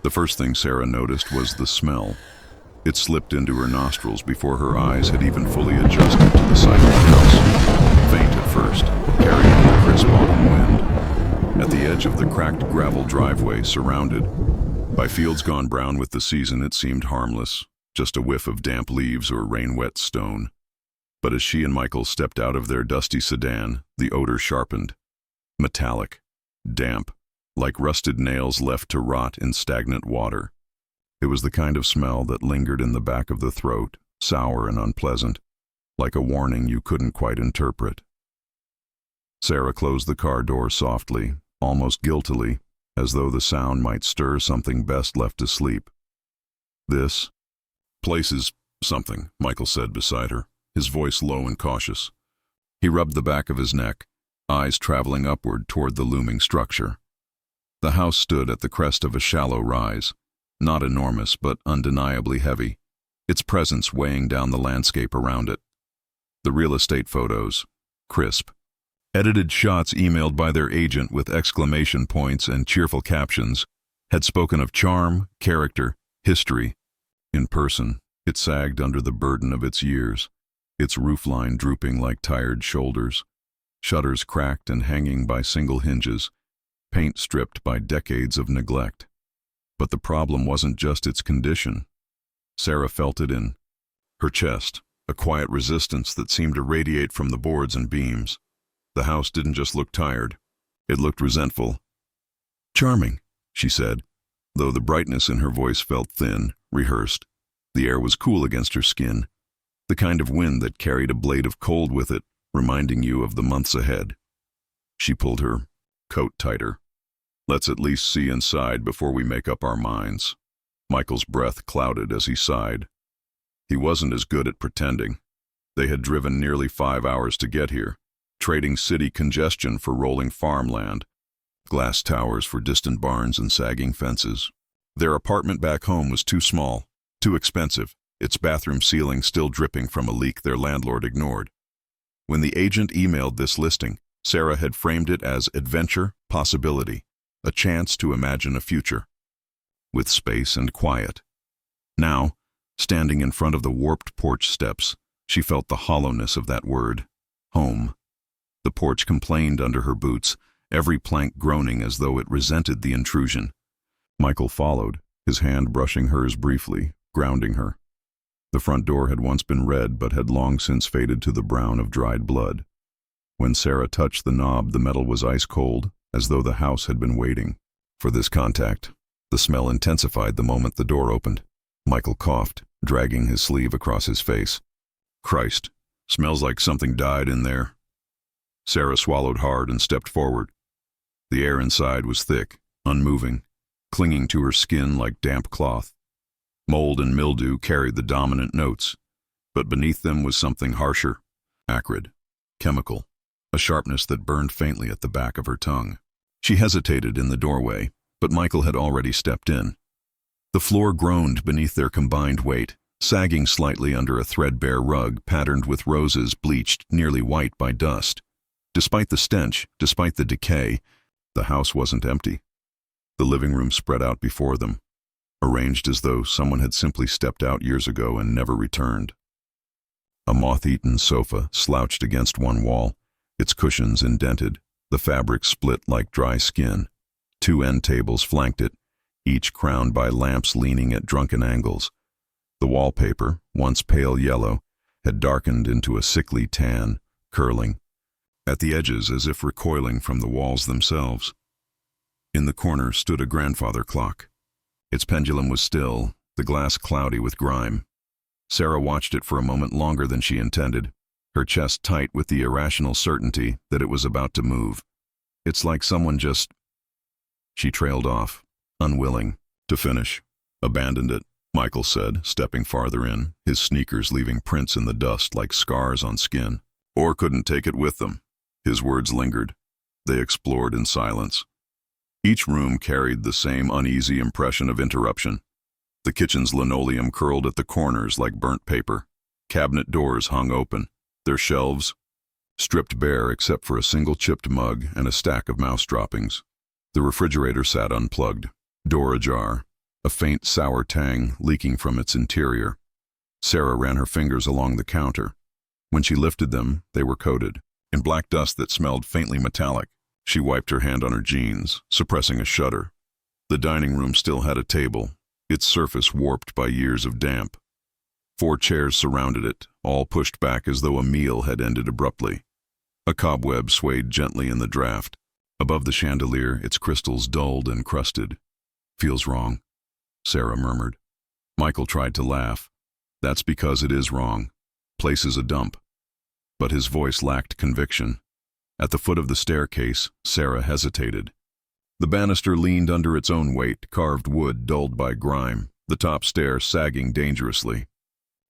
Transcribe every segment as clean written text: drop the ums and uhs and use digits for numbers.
The first thing Sarah noticed was the smell. It slipped into her nostrils before her eyes had even fully adjusted to the sight of the house. Faint at first, carrying the crisp autumn wind. At the edge of the cracked gravel driveway, surrounded by fields gone brown with the season, it seemed harmless, just a whiff of damp leaves or rain-wet stone. But as she and Michael stepped out of their dusty sedan, the odor sharpened. Metallic, damp, like rusted nails left to rot in stagnant water. It was the kind of smell that lingered in the back of the throat, sour and unpleasant, like a warning you couldn't quite interpret. Sarah closed the car door softly, almost guiltily, as though the sound might stir something best left asleep. "This place is something," Michael said beside her, his voice low and cautious. He rubbed the back of his neck, eyes traveling upward toward the looming structure. The house stood at the crest of a shallow rise, not enormous but undeniably heavy, its presence weighing down the landscape around it. The real estate photos, crisp, edited shots emailed by their agent with exclamation points and cheerful captions, had spoken of charm, character, history. In person, it sagged under the burden of its years, its roofline drooping like tired shoulders, shutters cracked and hanging by single hinges, paint stripped by decades of neglect. But the problem wasn't just its condition. Sarah felt it in her chest, a quiet resistance that seemed to radiate from the boards and beams. The house didn't just look tired, it looked resentful. "Charming," she said, though the brightness in her voice felt thin, rehearsed. The air was cool against her skin, the kind of wind that carried a blade of cold with it, reminding you of the months ahead. She pulled her coat tighter. "Let's at least see inside before we make up our minds." Michael's breath clouded as he sighed. He wasn't as good at pretending. They had driven nearly 5 hours to get here, trading city congestion for rolling farmland, glass towers for distant barns and sagging fences. Their apartment back home was too small, too expensive, its bathroom ceiling still dripping from a leak their landlord ignored. When the agent emailed this listing, Sarah had framed it as adventure, possibility, a chance to imagine a future, with space and quiet. Now, standing in front of the warped porch steps, she felt the hollowness of that word, home. The porch complained under her boots, every plank groaning as though it resented the intrusion. Michael followed, his hand brushing hers briefly, grounding her. The front door had once been red but had long since faded to the brown of dried blood. When Sarah touched the knob, the metal was ice cold, as though the house had been waiting for this contact. The smell intensified the moment the door opened. Michael coughed, dragging his sleeve across his face. "Christ, smells like something died in there." Sarah swallowed hard and stepped forward. The air inside was thick, unmoving, clinging to her skin like damp cloth. Mold and mildew carried the dominant notes, but beneath them was something harsher, acrid, chemical, a sharpness that burned faintly at the back of her tongue. She hesitated in the doorway, but Michael had already stepped in. The floor groaned beneath their combined weight, sagging slightly under a threadbare rug patterned with roses bleached nearly white by dust. Despite the stench, despite the decay, the house wasn't empty. The living room spread out before them, arranged as though someone had simply stepped out years ago and never returned. A moth-eaten sofa slouched against one wall, its cushions indented, the fabric split like dry skin. 2 end tables flanked it, each crowned by lamps leaning at drunken angles. The wallpaper, once pale yellow, had darkened into a sickly tan, curling at the edges as if recoiling from the walls themselves. In the corner stood a grandfather clock. Its pendulum was still, the glass cloudy with grime. Sarah watched it for a moment longer than she intended, her chest tight with the irrational certainty that it was about to move. "It's like someone just—" She trailed off, unwilling to finish. "Abandoned it," Michael said, stepping farther in, his sneakers leaving prints in the dust like scars on skin. "Or couldn't take it with them." His words lingered. They explored in silence. Each room carried the same uneasy impression of interruption. The kitchen's linoleum curled at the corners like burnt paper. Cabinet doors hung open, their shelves stripped bare except for a single chipped mug and a stack of mouse droppings. The refrigerator sat unplugged, door ajar, a faint sour tang leaking from its interior. Sarah ran her fingers along the counter. When she lifted them, they were coated in black dust that smelled faintly metallic. She wiped her hand on her jeans, suppressing a shudder. The dining room still had a table, its surface warped by years of damp. 4 chairs surrounded it, all pushed back as though a meal had ended abruptly. A cobweb swayed gently in the draft. Above the chandelier, its crystals dulled and crusted. "Feels wrong," Sarah murmured. Michael tried to laugh. "That's because it is wrong. Place is a dump." But his voice lacked conviction. At the foot of the staircase, Sarah hesitated. The banister leaned under its own weight, carved wood dulled by grime, the top stair sagging dangerously.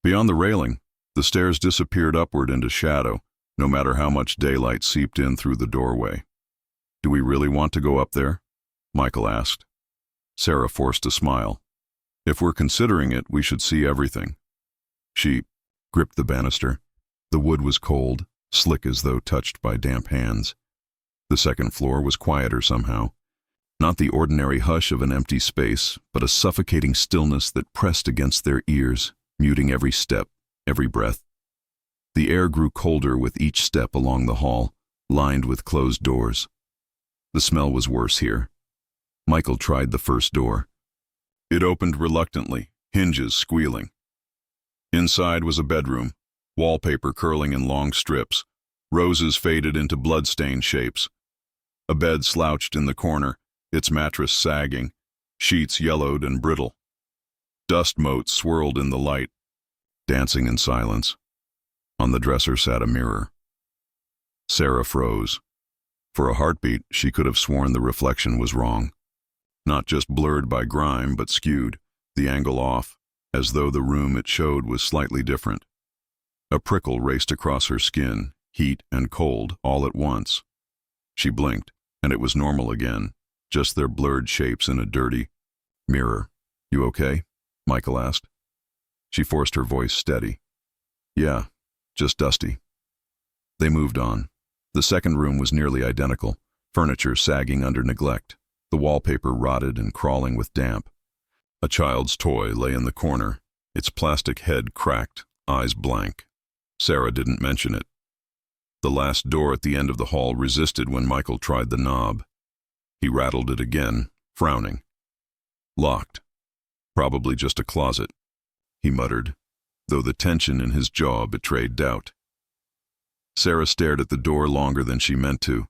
Beyond the railing, the stairs disappeared upward into shadow, no matter how much daylight seeped in through the doorway. "Do we really want to go up there?" Michael asked. Sarah forced a smile. "If we're considering it, we should see everything." She gripped the banister. The wood was cold, slick as though touched by damp hands. The second floor was quieter somehow. Not the ordinary hush of an empty space, but a suffocating stillness that pressed against their ears, muting every step, every breath. The air grew colder with each step along the hall, lined with closed doors. The smell was worse here. Michael tried the first door. It opened reluctantly, hinges squealing. Inside was a bedroom, wallpaper curling in long strips, roses faded into blood-stained shapes. A bed slouched in the corner, its mattress sagging, sheets yellowed and brittle. Dust motes swirled in the light, dancing in silence. On the dresser sat a mirror. Sarah froze. For a heartbeat, she could have sworn the reflection was wrong. Not just blurred by grime, but skewed, the angle off, as though the room it showed was slightly different. A prickle raced across her skin, heat and cold, all at once. She blinked, and it was normal again, just their blurred shapes in a dirty mirror. "You okay?" Michael asked. She forced her voice steady. "Yeah, just dusty." They moved on. The second room was nearly identical, furniture sagging under neglect, the wallpaper rotted and crawling with damp. A child's toy lay in the corner, its plastic head cracked, eyes blank. Sarah didn't mention it. The last door at the end of the hall resisted when Michael tried the knob. He rattled it again, frowning. Locked. Probably just a closet, he muttered, though the tension in his jaw betrayed doubt. Sarah stared at the door longer than she meant to.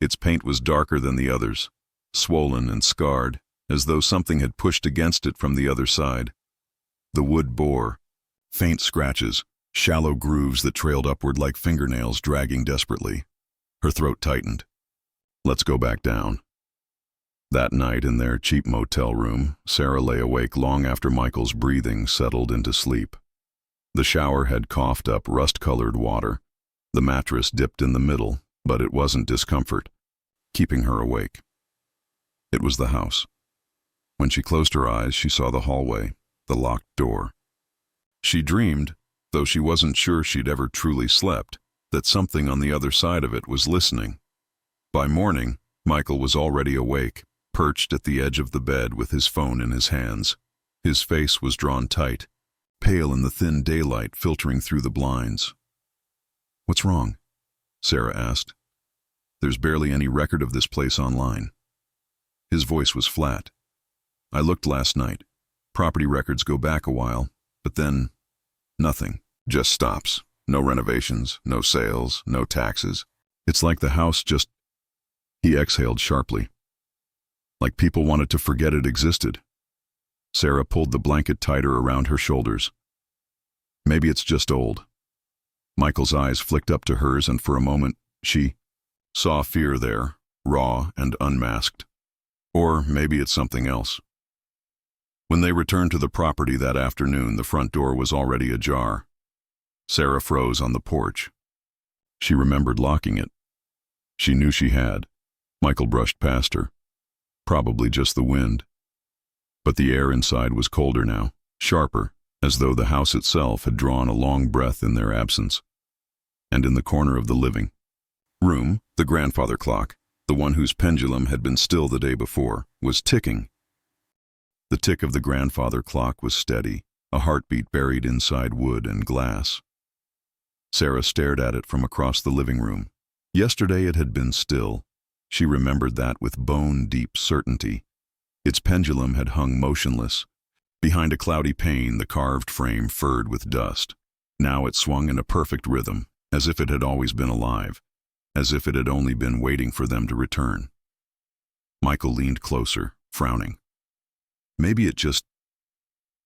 Its paint was darker than the others, swollen and scarred, as though something had pushed against it from the other side. The wood bore, faint scratches, shallow grooves that trailed upward like fingernails dragging desperately. Her throat tightened. "Let's go back down." That night in their cheap motel room, Sarah lay awake long after Michael's breathing settled into sleep. The shower had coughed up rust-colored water. The mattress dipped in the middle, but it wasn't discomfort, keeping her awake. It was the house. When she closed her eyes, she saw the hallway, the locked door. She dreamed, though she wasn't sure she'd ever truly slept, that something on the other side of it was listening. By morning, Michael was already awake, perched at the edge of the bed with his phone in his hands. His face was drawn tight, pale in the thin daylight filtering through the blinds. "What's wrong?" Sarah asked. "There's barely any record of this place online." His voice was flat. "I looked last night. Property records go back a while, but then nothing. Just stops. No renovations, no sales, no taxes. It's like the house just..." He exhaled sharply. "Like people wanted to forget it existed." Sarah pulled the blanket tighter around her shoulders. "Maybe it's just old." Michael's eyes flicked up to hers, and for a moment, she saw fear there, raw and unmasked. Or maybe it's something else. When they returned to the property that afternoon, the front door was already ajar. Sarah froze on the porch. She remembered locking it. She knew she had. Michael brushed past her. Probably just the wind. But the air inside was colder now, sharper, as though the house itself had drawn a long breath in their absence. And in the corner of the living room, the grandfather clock, the one whose pendulum had been still the day before, was ticking. The tick of the grandfather clock was steady, a heartbeat buried inside wood and glass. Sarah stared at it from across the living room. Yesterday it had been still. She remembered that with bone-deep certainty. Its pendulum had hung motionless. Behind a cloudy pane, the carved frame furred with dust. Now it swung in a perfect rhythm, as if it had always been alive, as if it had only been waiting for them to return. Michael leaned closer, frowning. Maybe it just,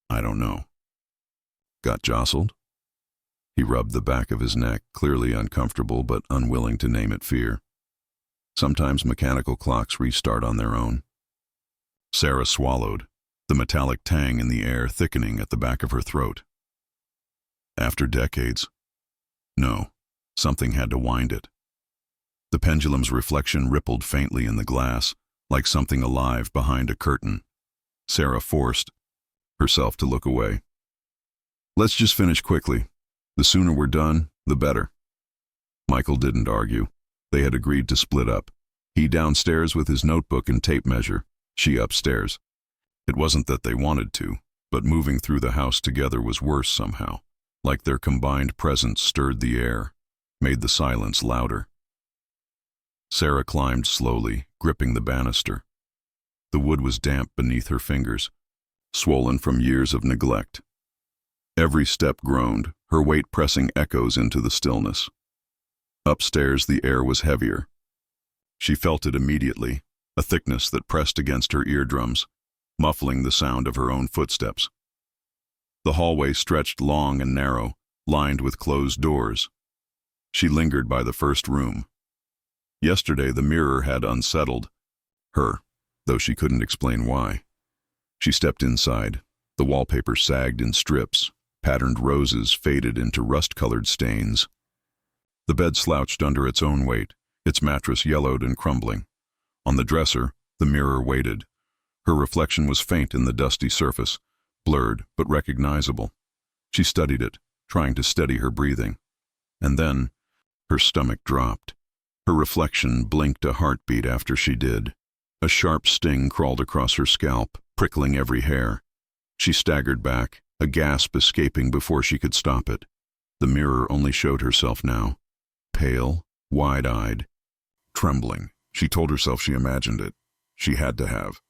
I don't know, got jostled? He rubbed the back of his neck, clearly uncomfortable but unwilling to name it fear. Sometimes mechanical clocks restart on their own. Sarah swallowed, the metallic tang in the air thickening at the back of her throat. After decades. No, something had to wind it. The pendulum's reflection rippled faintly in the glass, like something alive behind a curtain. Sarah forced herself to look away. Let's just finish quickly. The sooner we're done, the better. Michael didn't argue. They had agreed to split up. He downstairs with his notebook and tape measure, she upstairs. It wasn't that they wanted to, but moving through the house together was worse somehow, like their combined presence stirred the air, made the silence louder. Sarah climbed slowly, gripping the banister. The wood was damp beneath her fingers, swollen from years of neglect. Every step groaned, her weight pressing echoes into the stillness. Upstairs the air was heavier. She felt it immediately, a thickness that pressed against her eardrums, muffling the sound of her own footsteps. The hallway stretched long and narrow, lined with closed doors. She lingered by the first room. Yesterday the mirror had unsettled her, though she couldn't explain why. She stepped inside. The wallpaper sagged in strips, patterned roses faded into rust-colored stains. The bed slouched under its own weight, its mattress yellowed and crumbling. On the dresser, the mirror waited. Her reflection was faint in the dusty surface, blurred but recognizable. She studied it, trying to steady her breathing. And then, her stomach dropped. Her reflection blinked a heartbeat after she did. A sharp sting crawled across her scalp, prickling every hair. She staggered back, a gasp escaping before she could stop it. The mirror only showed herself now. Pale, wide-eyed, trembling. She told herself she imagined it. She had to have.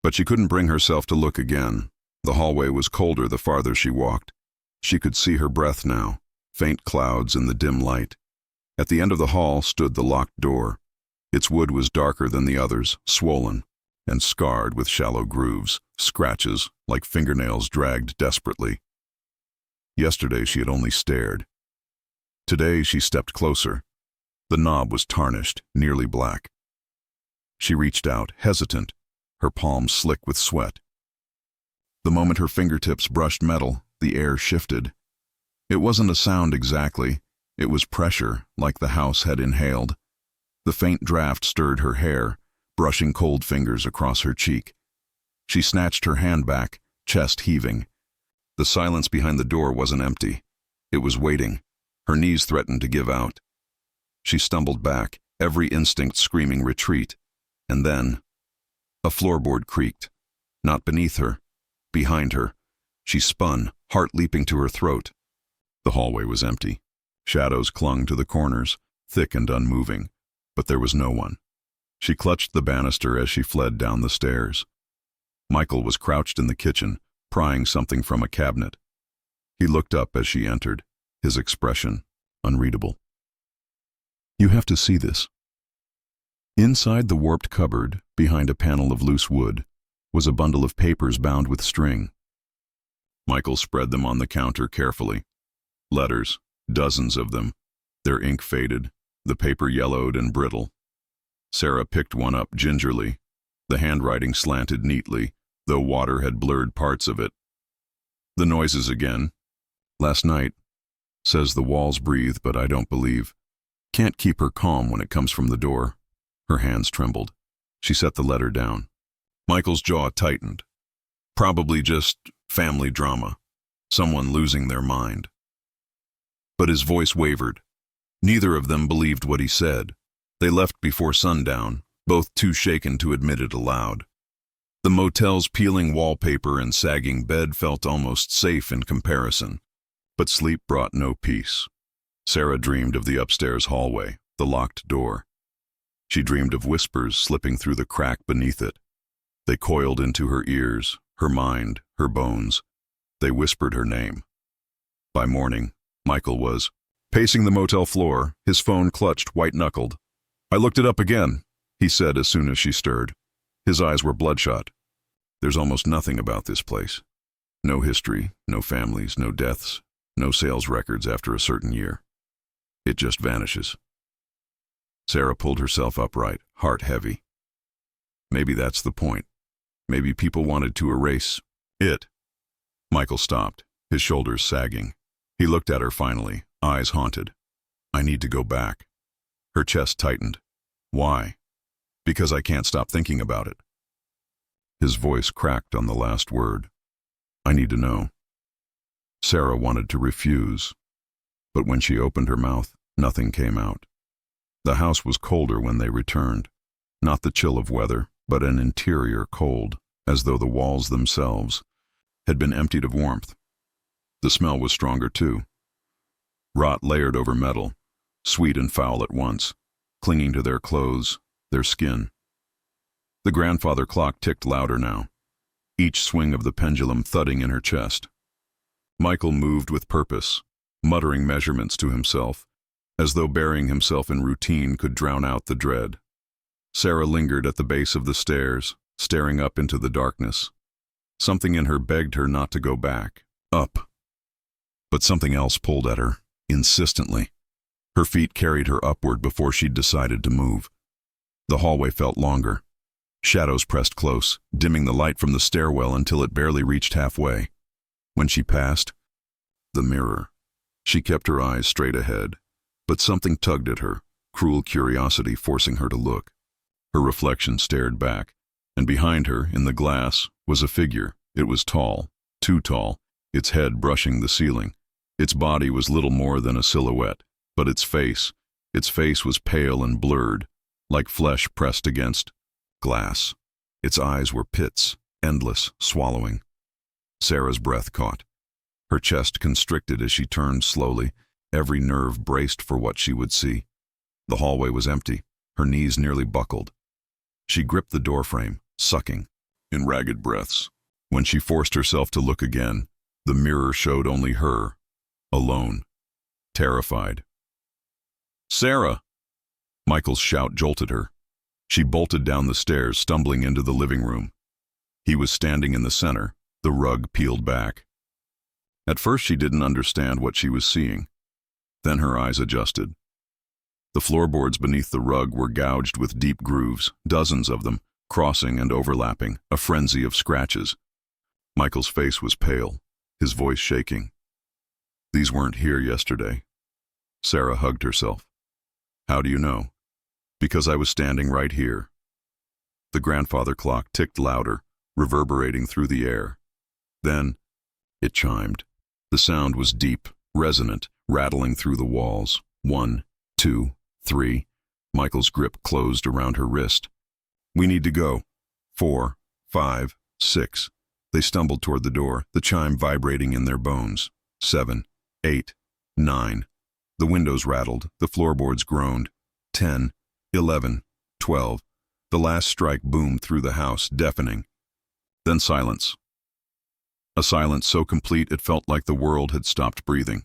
But she couldn't bring herself to look again. The hallway was colder the farther she walked. She could see her breath now, faint clouds in the dim light. At the end of the hall stood the locked door. Its wood was darker than the others, swollen, and scarred with shallow grooves, scratches like fingernails dragged desperately. Yesterday she had only stared. Today she stepped closer. The knob was tarnished, nearly black. She reached out, hesitant, her palms slick with sweat. The moment her fingertips brushed metal, the air shifted. It wasn't a sound exactly. It was pressure, like the house had inhaled. The faint draft stirred her hair, brushing cold fingers across her cheek. She snatched her hand back, chest heaving. The silence behind the door wasn't empty. It was waiting. Her knees threatened to give out. She stumbled back, every instinct screaming retreat. And then, a floorboard creaked. Not beneath her, behind her. She spun, heart leaping to her throat. The hallway was empty. Shadows clung to the corners, thick and unmoving, but there was no one. She clutched the banister as she fled down the stairs. Michael was crouched in the kitchen, prying something from a cabinet. He looked up as she entered, his expression unreadable. You have to see this. Inside the warped cupboard, behind a panel of loose wood, was a bundle of papers bound with string. Michael spread them on the counter carefully. Letters, dozens of them, their ink faded, the paper yellowed and brittle. Sarah picked one up gingerly. The handwriting slanted neatly, though water had blurred parts of it. The noises again. Last night. Says the walls breathe, but I don't believe. Can't keep her calm when it comes from the door. Her hands trembled. She set the letter down. Michael's jaw tightened. Probably just family drama. Someone losing their mind. But his voice wavered. Neither of them believed what he said. They left before sundown, both too shaken to admit it aloud. The motel's peeling wallpaper and sagging bed felt almost safe in comparison, but sleep brought no peace. Sarah dreamed of the upstairs hallway, the locked door. She dreamed of whispers slipping through the crack beneath it. They coiled into her ears, her mind, her bones. They whispered her name. By morning, Michael was pacing the motel floor, his phone clutched white-knuckled. "I looked it up again," he said as soon as she stirred. His eyes were bloodshot. "There's almost nothing about this place. No history, no families, no deaths, no sales records after a certain year. It just vanishes." Sarah pulled herself upright, heart heavy. Maybe that's the point. Maybe people wanted to erase it. Michael stopped, his shoulders sagging. He looked at her finally, eyes haunted. "I need to go back." Her chest tightened. "Why?" "Because I can't stop thinking about it." His voice cracked on the last word. "I need to know." Sarah wanted to refuse, but when she opened her mouth, nothing came out. The house was colder when they returned, not the chill of weather, but an interior cold, as though the walls themselves had been emptied of warmth. The smell was stronger too. Rot layered over metal, sweet and foul at once, clinging to their clothes, their skin. The grandfather clock ticked louder now, each swing of the pendulum thudding in her chest. Michael moved with purpose, muttering measurements to himself, as though burying himself in routine could drown out the dread. Sarah lingered at the base of the stairs, staring up into the darkness. Something in her begged her not to go back, up. But something else pulled at her, insistently. Her feet carried her upward before she'd decided to move. The hallway felt longer. Shadows pressed close, dimming the light from the stairwell until it barely reached halfway. When she passed, the mirror. She kept her eyes straight ahead, but something tugged at her, cruel curiosity forcing her to look. Her reflection stared back, and behind her, in the glass, was a figure. It was tall, too tall, its head brushing the ceiling. Its body was little more than a silhouette, but its face was pale and blurred, like flesh pressed against glass. Its eyes were pits, endless, swallowing. Sarah's breath caught. Her chest constricted as she turned slowly, every nerve braced for what she would see. The hallway was empty, her knees nearly buckled. She gripped the doorframe, sucking, in ragged breaths. When she forced herself to look again, the mirror showed only her, alone, terrified. "Sarah!" Michael's shout jolted her. She bolted down the stairs, stumbling into the living room. He was standing in the center, the rug peeled back. At first she didn't understand what she was seeing. Then her eyes adjusted. The floorboards beneath the rug were gouged with deep grooves, dozens of them, crossing and overlapping, a frenzy of scratches. Michael's face was pale, his voice shaking. "These weren't here yesterday." Sarah hugged herself. "How do you know?" "Because I was standing right here." The grandfather clock ticked louder, reverberating through the air. Then it chimed. The sound was deep, resonant, rattling through the walls. 1, 2, 3. Michael's grip closed around her wrist. "We need to go." 4, 5, 6. They stumbled toward the door, the chime vibrating in their bones. 7, 8, 9. The windows rattled, the floorboards groaned. 10, 11, 12. The last strike boomed through the house, deafening. Then silence. A silence so complete it felt like the world had stopped breathing.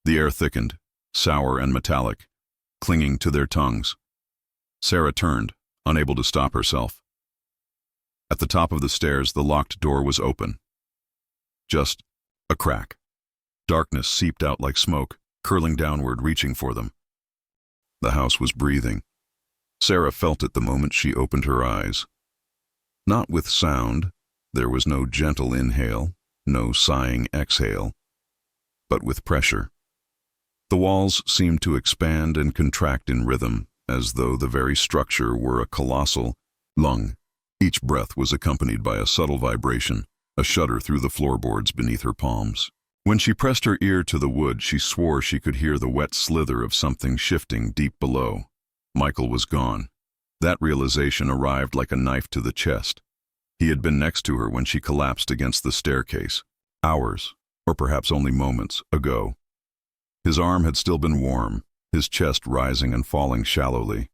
The air thickened, sour and metallic, clinging to their tongues. Sarah turned, unable to stop herself. At the top of the stairs, the locked door was open. Just a crack. Darkness seeped out like smoke, curling downward, reaching for them. The house was breathing. Sarah felt it the moment she opened her eyes. Not with sound. There was no gentle inhale, no sighing exhale, but with pressure. The walls seemed to expand and contract in rhythm, as though the very structure were a colossal lung. Each breath was accompanied by a subtle vibration, a shudder through the floorboards beneath her palms. When she pressed her ear to the wood, she swore she could hear the wet slither of something shifting deep below. Michael was gone. That realization arrived like a knife to the chest. He had been next to her when she collapsed against the staircase, hours, or perhaps only moments, ago. His arm had still been warm, his chest rising and falling shallowly.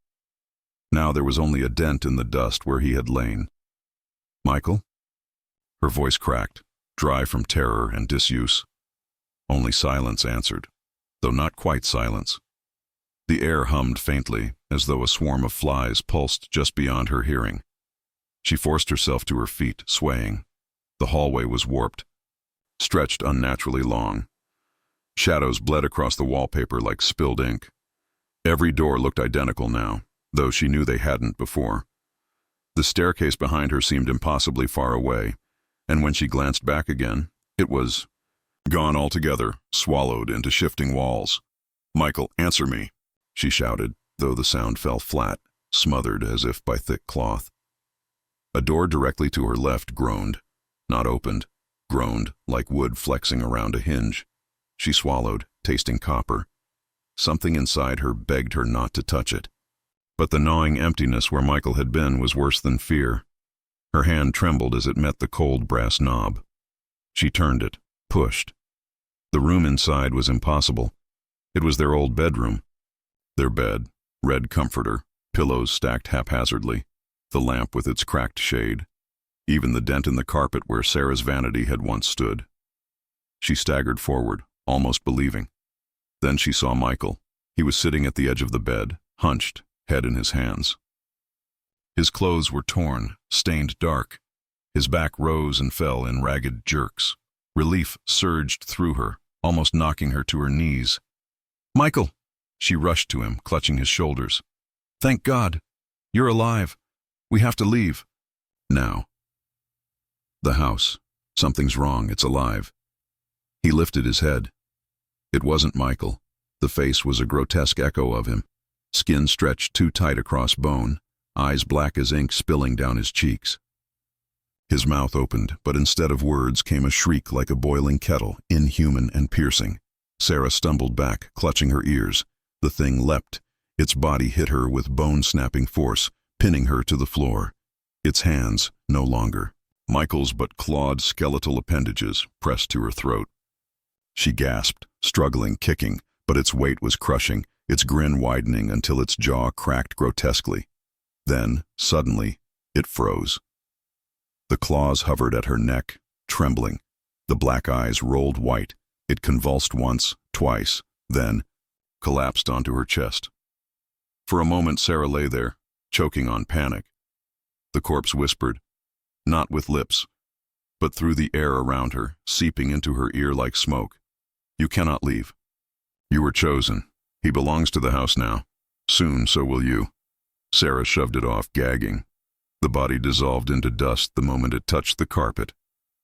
Now there was only a dent in the dust where he had lain. "Michael?" Her voice cracked, dry from terror and disuse. Only silence answered, though not quite silence. The air hummed faintly, as though a swarm of flies pulsed just beyond her hearing. She forced herself to her feet, swaying. The hallway was warped, stretched unnaturally long. Shadows bled across the wallpaper like spilled ink. Every door looked identical now, though she knew they hadn't before. The staircase behind her seemed impossibly far away, and when she glanced back again, it was gone altogether, swallowed into shifting walls. "Michael, answer me," she shouted, though the sound fell flat, smothered as if by thick cloth. A door directly to her left groaned, not opened, groaned like wood flexing around a hinge. She swallowed, tasting copper. Something inside her begged her not to touch it. But the gnawing emptiness where Michael had been was worse than fear. Her hand trembled as it met the cold brass knob. She turned it, pushed. The room inside was impossible. It was their old bedroom. Their bed, red comforter, pillows stacked haphazardly, the lamp with its cracked shade, even the dent in the carpet where Sarah's vanity had once stood. She staggered forward, almost believing. Then she saw Michael. He was sitting at the edge of the bed, hunched, head in his hands. His clothes were torn, stained dark. His back rose and fell in ragged jerks. Relief surged through her, almost knocking her to her knees. "Michael!" She rushed to him, clutching his shoulders. "Thank God! You're alive! We have to leave. Now." "The house. Something's wrong. It's alive." He lifted his head. It wasn't Michael. The face was a grotesque echo of him. Skin stretched too tight across bone, eyes black as ink spilling down his cheeks. His mouth opened, but instead of words came a shriek like a boiling kettle, inhuman and piercing. Sarah stumbled back, clutching her ears. The thing leapt. Its body hit her with bone-snapping force, pinning her to the floor. Its hands, no longer. Michael's but clawed skeletal appendages pressed to her throat. She gasped, struggling, kicking, but its weight was crushing, its grin widening until its jaw cracked grotesquely. Then, suddenly, it froze. The claws hovered at her neck, trembling. The black eyes rolled white. It convulsed once, twice, then collapsed onto her chest. For a moment Sarah lay there, choking on panic. The corpse whispered, not with lips, but through the air around her, seeping into her ear like smoke. "You cannot leave. You were chosen. He belongs to the house now. Soon, so will you." Sarah shoved it off, gagging. The body dissolved into dust the moment it touched the carpet.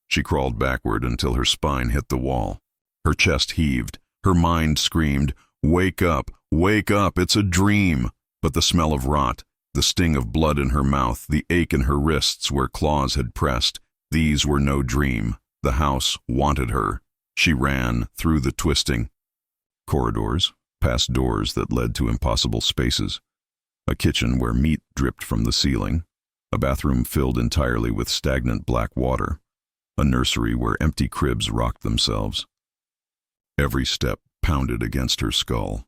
She crawled backward until her spine hit the wall. Her chest heaved. Her mind screamed, wake up, it's a dream." But the smell of rot, the sting of blood in her mouth, the ache in her wrists where claws had pressed, these were no dream. The house wanted her. She ran through the twisting corridors, past doors that led to impossible spaces. A kitchen where meat dripped from the ceiling, a bathroom filled entirely with stagnant black water, a nursery where empty cribs rocked themselves. Every step pounded against her skull.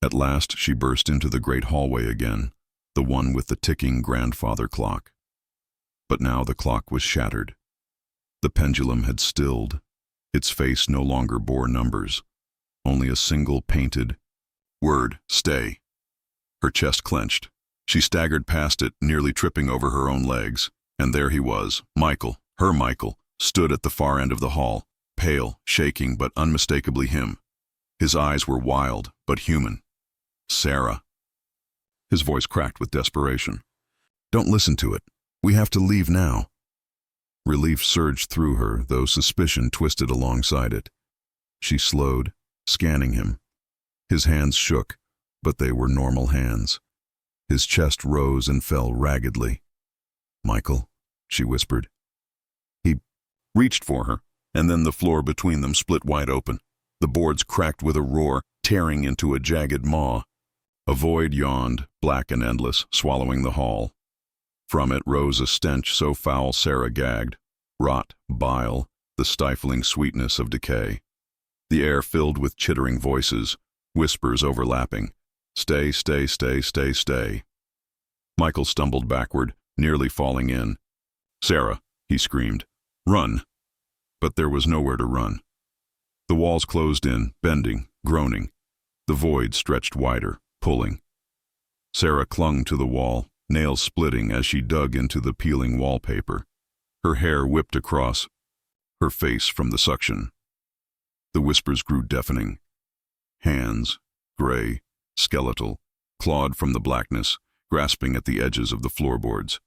At last she burst into the great hallway again, the one with the ticking grandfather clock. But now the clock was shattered. The pendulum had stilled. Its face no longer bore numbers, only a single painted word, "Stay." Her chest clenched. She staggered past it, nearly tripping over her own legs, and there he was, Michael, her Michael, stood at the far end of the hall, pale, shaking, but unmistakably him. His eyes were wild, but human. "Sarah." His voice cracked with desperation. "Don't listen to it. We have to leave now." Relief surged through her, though suspicion twisted alongside it. She slowed, scanning him. His hands shook, but they were normal hands. His chest rose and fell raggedly. "Michael," she whispered. He reached for her, and then the floor between them split wide open. The boards cracked with a roar, tearing into a jagged maw. A void yawned, black and endless, swallowing the hall. From it rose a stench so foul Sarah gagged. Rot, bile, the stifling sweetness of decay. The air filled with chittering voices, whispers overlapping. Stay, stay, stay, stay, stay. Michael stumbled backward, nearly falling in. Sarah, he screamed. Run. But there was nowhere to run. The walls closed in, bending, groaning. The void stretched wider, pulling. Sarah clung to the wall, nails splitting as she dug into the peeling wallpaper. Her hair whipped across her face from the suction. The whispers grew deafening. Hands, gray, skeletal, clawed from the blackness, grasping at the edges of the floorboards.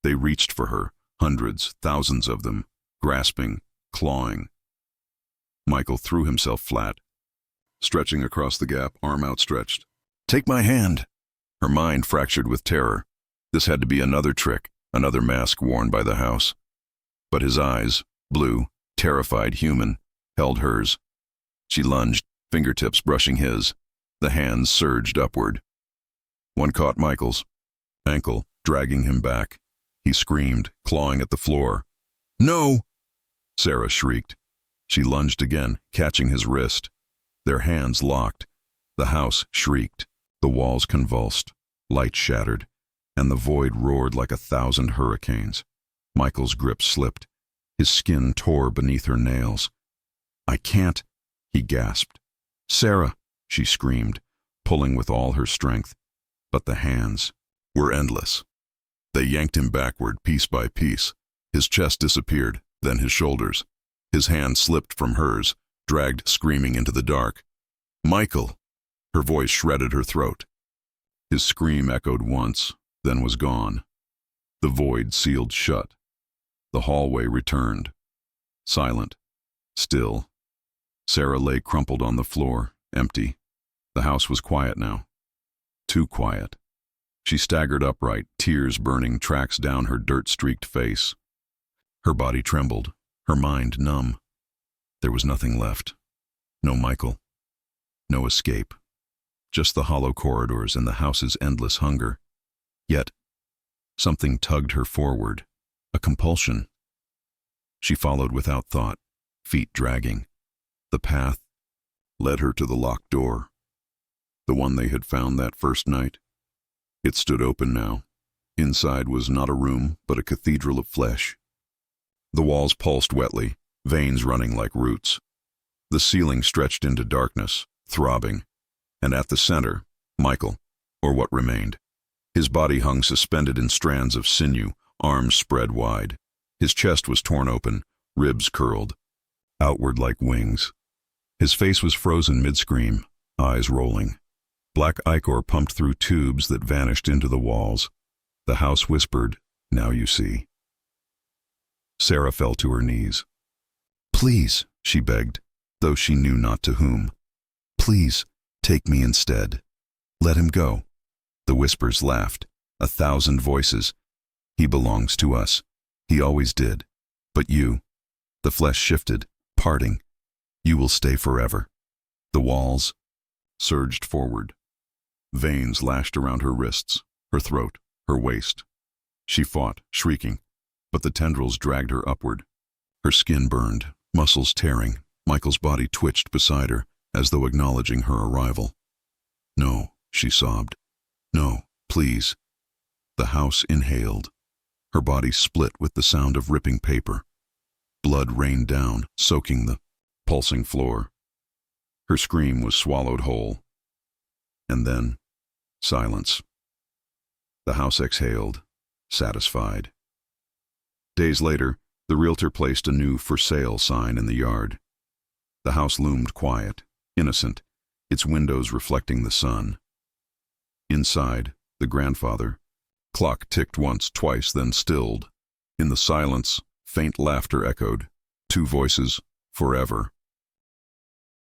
They reached for her, hundreds, thousands of them, grasping, clawing. Michael threw himself flat, stretching across the gap, arm outstretched. Take my hand! Her mind fractured with terror. This had to be another trick, another mask worn by the house. But his eyes, blue, terrified, human, held hers. She lunged, fingertips brushing his. The hands surged upward. One caught Michael's ankle, dragging him back. He screamed, clawing at the floor. No! Sarah shrieked. She lunged again, catching his wrist. Their hands locked. The house shrieked. The walls convulsed. Light shattered, and the void roared like 1,000 hurricanes. Michael's grip slipped. His skin tore beneath her nails. I can't, he gasped. Sarah, she screamed, pulling with all her strength. But the hands were endless. They yanked him backward, piece by piece. His chest disappeared, then his shoulders. His hand slipped from hers, dragged screaming into the dark. Michael! Her voice shredded her throat. His scream echoed once, then was gone. The void sealed shut. The hallway returned. Silent. Still. Sarah lay crumpled on the floor, empty. The house was quiet now. Too quiet. She staggered upright, tears burning tracks down her dirt-streaked face. Her body trembled, her mind numb. There was nothing left. No Michael. No escape. Just the hollow corridors and the house's endless hunger. Yet, something tugged her forward, a compulsion. She followed without thought, feet dragging. The path led her to the locked door, the one they had found that first night. It stood open now. Inside was not a room, but a cathedral of flesh. The walls pulsed wetly, veins running like roots. The ceiling stretched into darkness, throbbing, and at the center, Michael, or what remained. His body hung suspended in strands of sinew, arms spread wide. His chest was torn open, ribs curled, outward like wings. His face was frozen mid-scream, eyes rolling. Black ichor pumped through tubes that vanished into the walls. The house whispered, "Now you see." Sarah fell to her knees. "Please," she begged, though she knew not to whom. "Please, take me instead. Let him go." The whispers laughed, 1,000 voices. "He belongs to us. He always did. But you," the flesh shifted, parting. "You will stay forever." The walls surged forward. Veins lashed around her wrists, her throat, her waist. She fought, shrieking, but the tendrils dragged her upward. Her skin burned, muscles tearing. Michael's body twitched beside her, as though acknowledging her arrival. "No," she sobbed. "No, please." The house inhaled. Her body split with the sound of ripping paper. Blood rained down, soaking the pulsing floor. Her scream was swallowed whole. And then, silence. The house exhaled, satisfied. Days later, the realtor placed a new "for sale" sign in the yard. The house loomed quiet, innocent, its windows reflecting the sun. Inside, the grandfather clock ticked once, twice, then stilled. In the silence, faint laughter echoed. Two voices, forever.